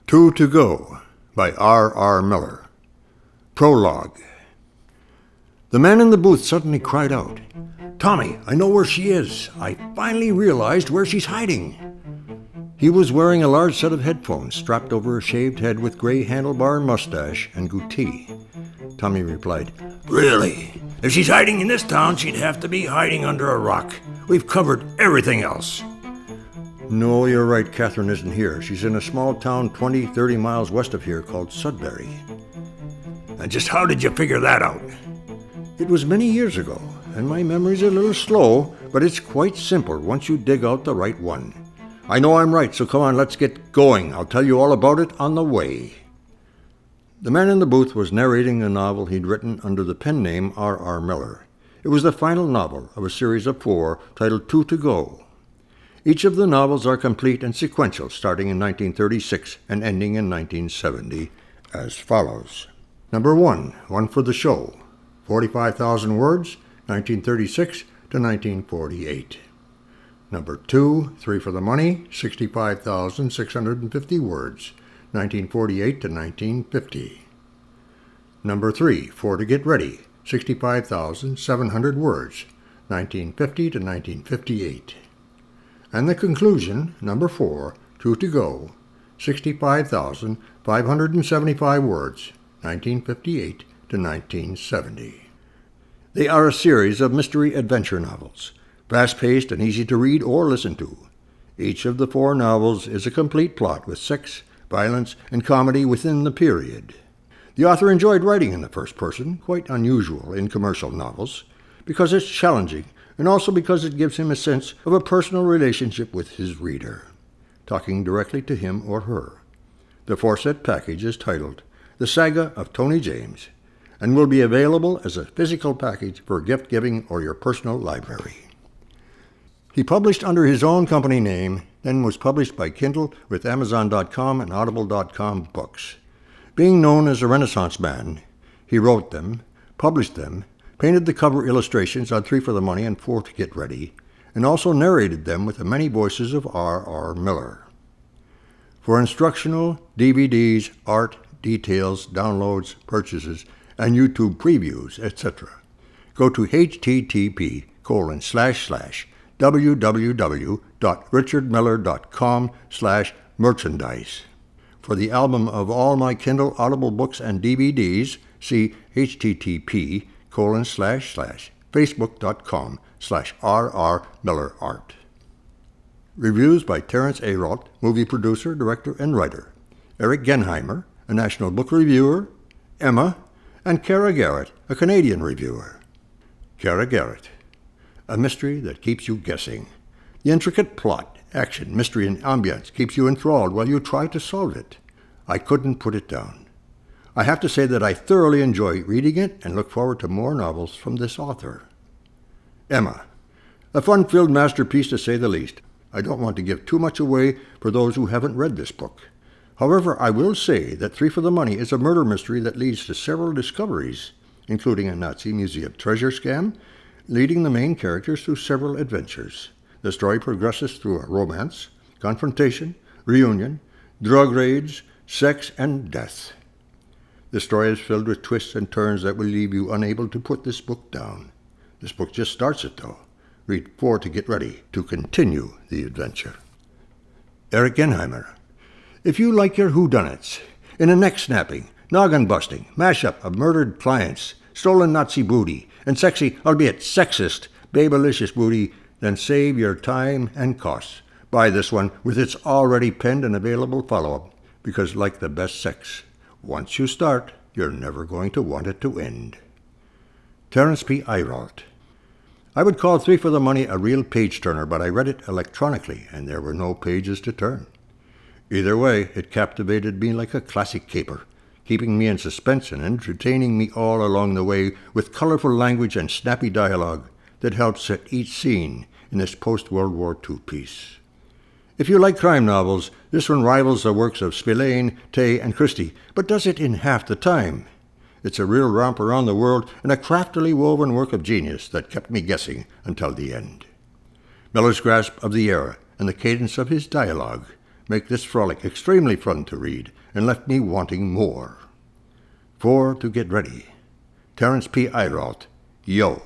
To Go by R. Miller. Prologue. The man in the booth suddenly cried out, "Tommy, I know where she is. I finally realized where she's hiding." He was wearing a large set of headphones strapped over a shaved head with gray handlebar mustache and goatee. Tommy replied, "Really? If she's hiding in this town, she'd have to be hiding under a rock. We've covered everything else." "No, you're right. Catherine isn't here. She's in a small town 20-30 miles west of here called Sudbury." "And just how did you figure that out?" "It was many years ago, and my memory's a little slow, but it's quite simple once you dig out the right one. I know I'm right, so come on, let's get going. I'll tell you all about it on the way." The man in the booth was narrating a novel he'd written under the pen name R. Miller. It was the final novel of a series of 4 titled To Go. Each of the novels are complete and sequential, starting in 1936 and ending in 1970, as follows. Number 1, One for the Show, 45,000 words, 1936 to 1948. Number 2, Three for the Money, 65,650 words, 1948 to 1950. Number 3, Four to Get Ready, 65,700 words, 1950 to 1958. And the conclusion, number 4, To Go, 65,575 words, 1958 to 1970. They are a series of mystery adventure novels, fast-paced and easy to read or listen to. Each of the 4 novels is a complete plot with sex, violence, and comedy within the period. The author enjoyed writing in the first person, quite unusual in commercial novels, because it's challenging and also because it gives him a sense of a personal relationship with his reader, talking directly to him or her. The 4-set package is titled The Saga of Tony James and will be available as a physical package for gift-giving or your personal library. He published under his own company name, then was published by Kindle with Amazon.com and Audible.com books. Being known as a Renaissance man, he wrote them, published them, painted the cover illustrations on Three for the Money and Four to Get Ready, and also narrated them with the many voices of R. Miller. For instructional, DVDs, art, details, downloads, purchases, and YouTube previews, etc., go to http://www.richardmiller.com/merchandise. For the album of all my Kindle Audible books and DVDs, see http://facebook.com/RRMillerArt. Reviews by Terrence A. Roth, movie producer, director, and writer. Eric Genheimer, a national book reviewer. Emma, and Kara Garrett, a Canadian reviewer. Kara Garrett. A mystery that keeps you guessing. The intricate plot, action, mystery, and ambience keeps you enthralled while you try to solve it. I couldn't put it down. I have to say that I thoroughly enjoy reading it and look forward to more novels from this author. Emma. A fun-filled masterpiece to say the least. I don't want to give too much away for those who haven't read this book. However, I will say that Three for the Money is a murder mystery that leads to several discoveries, including a Nazi museum treasure scam, leading the main characters through several adventures. The story progresses through a romance, confrontation, reunion, drug raids, sex, and death. The story is filled with twists and turns that will leave you unable to put this book down. This book just starts it, though. Read 4 to get ready to continue the adventure. Eric Genheimer. If you like your whodunits, in a neck-snapping, noggin-busting mashup of murdered clients, stolen Nazi booty, and sexy, albeit sexist, babylicious booty, then save your time and costs. Buy this one with its already penned and available follow-up, because like the best sex, once you start, you're never going to want it to end. Terrence P. Eirault. I would call Three for the Money a real page-turner, but I read it electronically, and there were no pages to turn. Either way, it captivated me like a classic caper, keeping me in suspense and entertaining me all along the way with colorful language and snappy dialogue that helped set each scene in this post-World War II piece. If you like crime novels, this one rivals the works of Spillane, Tay, and Christie, but does it in half the time. It's a real romp around the world and a craftily woven work of genius that kept me guessing until the end. Miller's grasp of the era and the cadence of his dialogue make this frolic extremely fun to read and left me wanting more. For to get ready, Terence P. Ayrault, Yo!